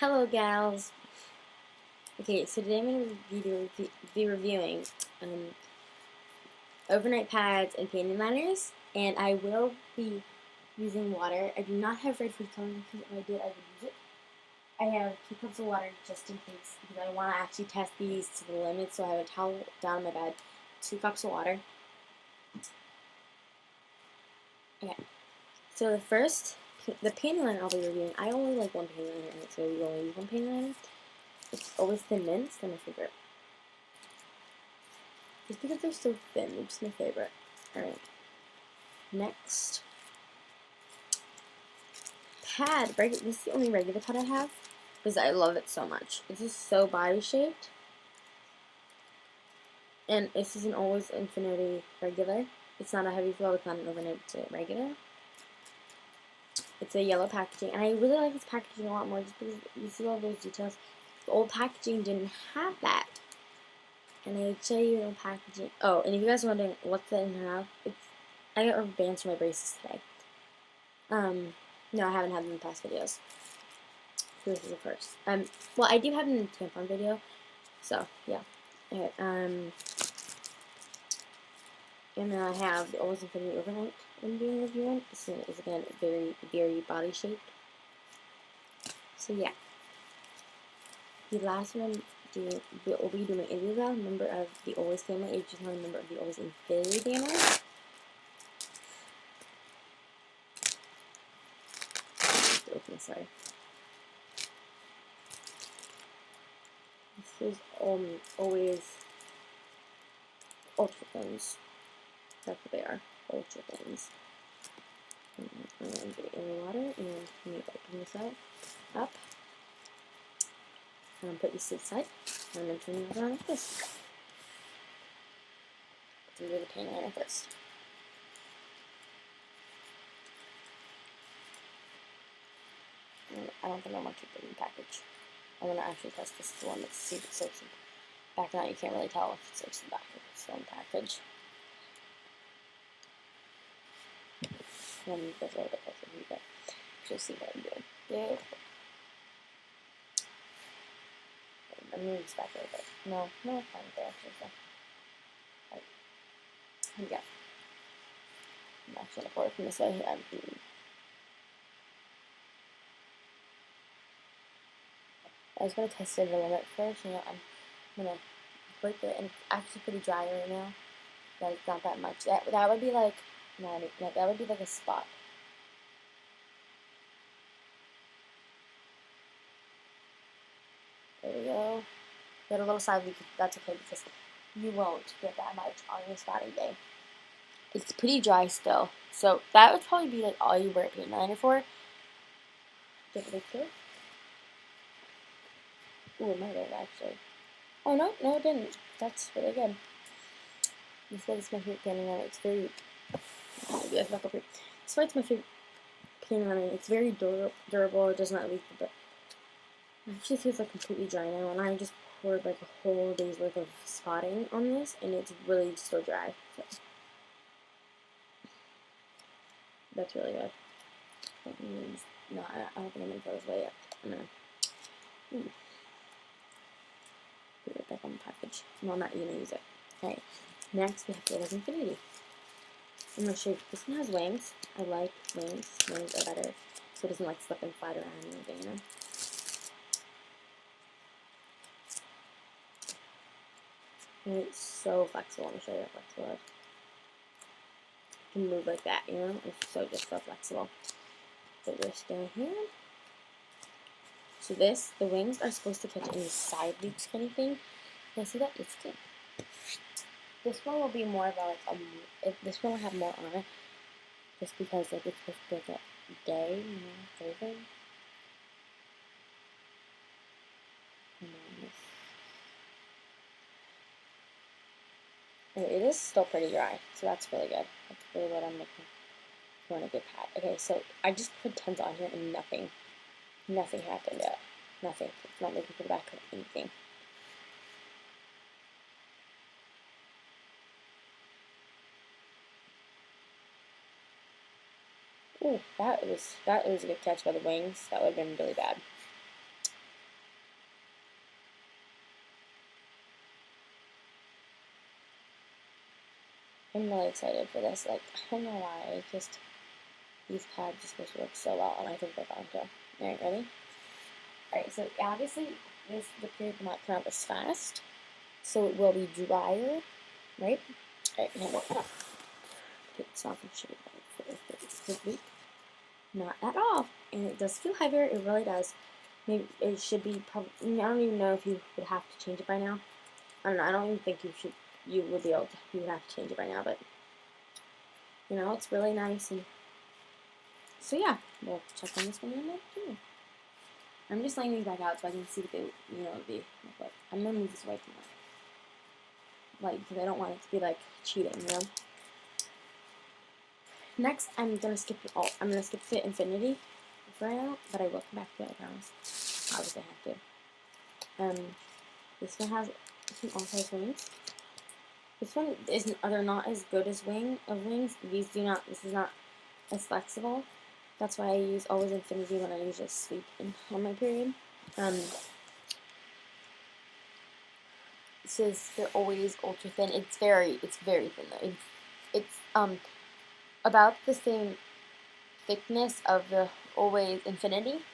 Hello, gals. Okay, so today I'm going to be reviewing um, overnight pads and panty liners, and I will be using water. I do not have red food coloring because if I did, I would use it. I have 2 cups of water just in case because I want to actually test these to the limit. So I have a towel down my bed, 2 cups of water. Okay, so the panty liner I'll be reviewing. I only like one panty liner, so we only use one panty liner. It's always Thin Mints. They're my favorite. Just because they're so thin, they're just my favorite. Alright. Next. Pad. This is the only regular pad I have. Because I love it so much. This is so body shaped. And this is an Always Infinity regular. It's not a heavy flow, it's not an overnight, it's a regular. It's a yellow packaging. And I really like this packaging a lot more just because you see all those details. The old packaging didn't have that. And I show you the packaging. Oh, and if you guys are wondering what's the in and out, I got rubber bands for my braces today. No, I haven't had them in past videos. So this is the first. Well, I do have them in the tampon video. So, yeah. Okay, and then I have the Always Infinity Overnight I'm doing a review on. This one is, again, very, very body shaped. So, yeah. The last one will be doing my Isabel, member of the Always family. It's just not a member of the Always Infinity family. Okay, sorry. This is always ultra thins. That's what they are, ultra thins. And I'm going to get it in the water and let me open this up. And put this to the side. And then turn it around like this. Let's do the panty liner first. And I don't think I want to keep it in the package. I'm going to actually test this. The one that's secret soaps in back now. You can't really tell if it soaps in the back if it's still in the package. Let me go a little bit closer. Here you go. You'll see what I'm doing. Beautiful. I'm moving this back a little bit. No, it's fine there actually. So. Right. Here we go. I'm actually going to pour it from this way. I was going to test it a little bit first. You know, I'm going to break it, and it's actually pretty dry right now. But it's not that much. That would be like, that would be like a spot. There we go. Get a little side leak. That's okay because you won't get that much on your spotting day. It's pretty dry still, so that would probably be like all you wear a panty liner for. Get it clear. Ooh, it might have actually. Oh no, it didn't. That's really good. This is my favorite panty liner. It's very. This is why it's my favorite panty liner. It's very durable. It does not leak, but it actually feels like completely dry now. And I just poured like a whole day's worth of spotting on this, and it's really still dry. So. That's really good. No, I don't think I'm going to throw this away yet. I'm going to put it back on the package. No, I'm not going to use it. Okay, next we have the Always Infinity. I'm going to show you, this one has wings. I like wings. Wings are better, so it doesn't like slip and slide around or anything, you know? And it's so flexible. Let me show you how flexible it is. You can move like that, you know? It's just so flexible. Put this down here. So the wings are supposed to catch any side leaks or anything. Can you see that? It's good. This one will be more of this one will have more on it. Just because like it's supposed to be like a day, you know, frozen. It is still pretty dry, so that's really good. That's really what I'm looking for in a good pad. Okay, so I just put tons on here and nothing happened yet. Nothing. It's not leaking to the back of anything. Ooh, that was a good catch by the wings. That would have been really bad. I'm really excited for this. Like, I don't know why. These pads are supposed to work so well, and I think they're going to. Alright, ready? Alright, so obviously, the period will not come out as fast, so it will be drier, right? Alright, now look. Take this off and show you that. Not at all. And it does feel heavier, it really does. Maybe it should be probably, I don't even know if you would have to change it by now. I don't know, I don't even think you would be able to, you would have to change it by now, but, you know, it's really nice, and, so yeah, we'll check on this one in a minute, too. I'm just laying these back out so I can see what they, you know, look like. I'm gonna move this away from that. Like, because I don't want it to be, like, cheating, you know? Next, I'm gonna skip the infinity for now, but I will come back to it, I promise. Obviously, I have to. This one also has wings. This one they're not as good as wings. This is not as flexible. That's why I use always infinity when I usually sleep on my period. They're always ultra thin. It's very thin though. It's about the same thickness of the always infinity.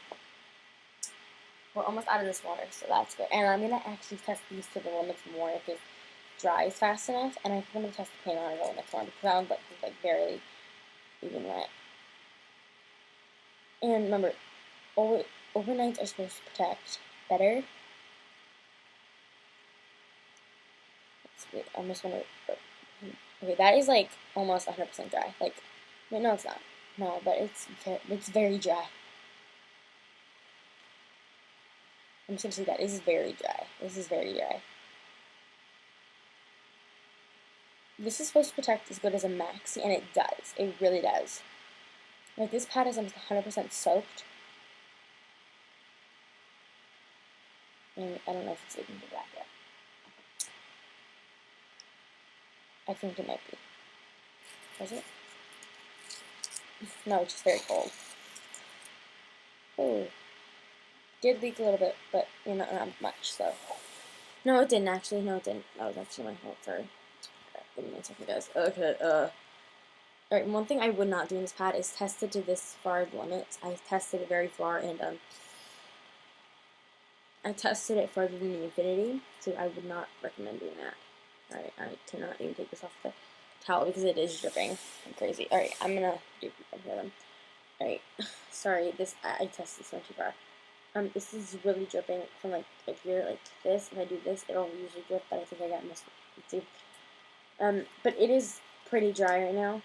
We're almost out of this water, so that's good. And I'm gonna actually test these to the limits more if it dries fast enough. And I think I'm gonna test the pantyliners to the limits more because I was like barely even wet. And remember, overnights are supposed to protect better. I'm just gonna. Okay, that is like almost 100% dry. Like, wait, no, it's not. No, but it's very dry. I'm just gonna say that this is very dry. This is very dry. This is supposed to protect as good as a maxi, and it does. It really does. Like, this pad is almost 100% soaked. And I don't know if it's even the back yet. I think it might be. Is it? No, it's just very cold. Oh. Did leak a little bit, but you know, not much, so. No, it didn't actually. No, it didn't. That was actually my fault. Sorry. Give me 1 second, guys. Okay, Alright, one thing I would not do in this pad is test it to this far limits. I tested it very far, and, I tested it farther than the infinity, so I would not recommend doing that. Alright, I cannot even take this off the towel because it is dripping. I'm crazy. Alright, I'm gonna do from here then. Alright, sorry, I tested this one too far. This is really dripping from like here, like this. If I do this, it'll usually drip, but I think I got missed. Let's see. But it is pretty dry right now.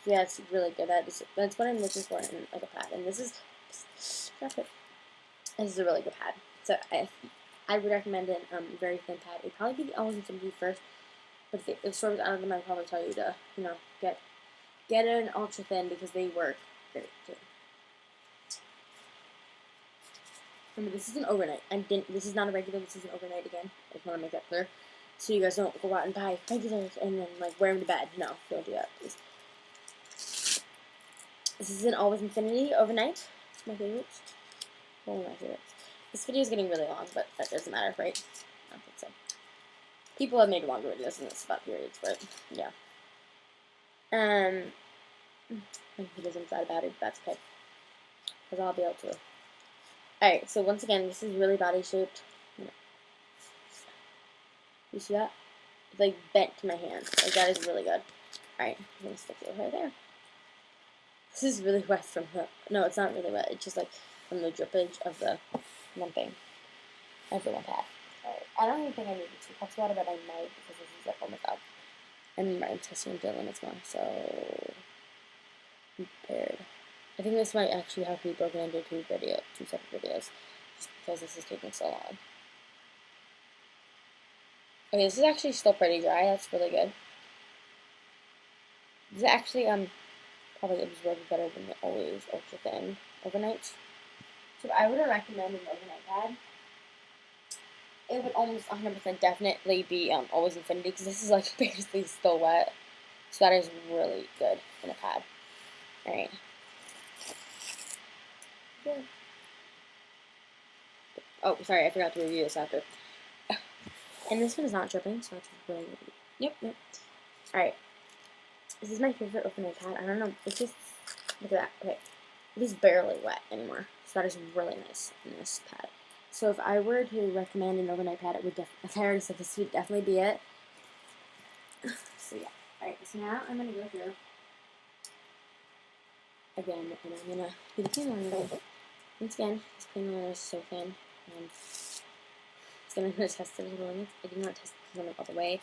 Yeah, it's really good. That's what I'm looking for in like a pad. And this is This is a really good pad. So I would recommend a very thin pad. It'd probably be the Always Infinity first, but if it sort of out of them, I'd probably tell you to, you know, get an ultra thin because they work great too. Remember, this is an overnight. This is not a regular. This is an overnight again. I just want to make that clear, so you guys don't go out and buy regulars and then like wear them to bed. No, don't do that, please. This is an Always Infinity overnight. It's my favorites. One of my favorites. This video is getting really long, but that doesn't matter, right? I don't think so. People have made longer videos than this about periods, but yeah. He doesn't decide about it, but that's okay. Because I'll be able to. Alright, so once again, this is really body shaped. You see that? It's like bent to my hand. Like, that is really good. Alright, I'm going to stick it right there. This is really wet from the. No, it's not really wet. It's just like from the drippage of the one thing. Of the one pad. Alright, I don't even think I need 2 cups of water, but I might because this is like almost up. And I'm testing the limits more, so be prepared. I think this might actually have to be broken into 2 separate videos, just because this is taking so long. Okay, this is actually still pretty dry. That's really good. This is actually probably absorbs better than the Always Ultra Thin overnights. So if I were to recommend an overnight pad, it would almost 100% definitely be Always Infinity because this is like basically still wet. So that is really good in a pad. Alright. Good. Oh, sorry, I forgot to review this after. And this one is not dripping, so that's really good. Yep. Alright. This is my favorite overnight pad. I don't know. It's just, look at that. Okay. It is barely wet anymore. So that is really nice in this pad. So if I were to recommend an overnight pad, it would definitely, I already said this would definitely be it. So yeah. Alright, so now I'm going to go through again, and I'm going to do the pantyliners. Once again, this pantyliner is so thin. It's going to test it to the limit. I did not test the limit all the way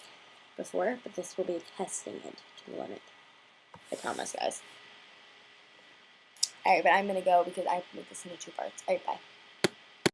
before, but this will be testing it to the limit. I promise, guys. Alright, but I'm going to go because I have to make this into 2 parts. Alright, bye.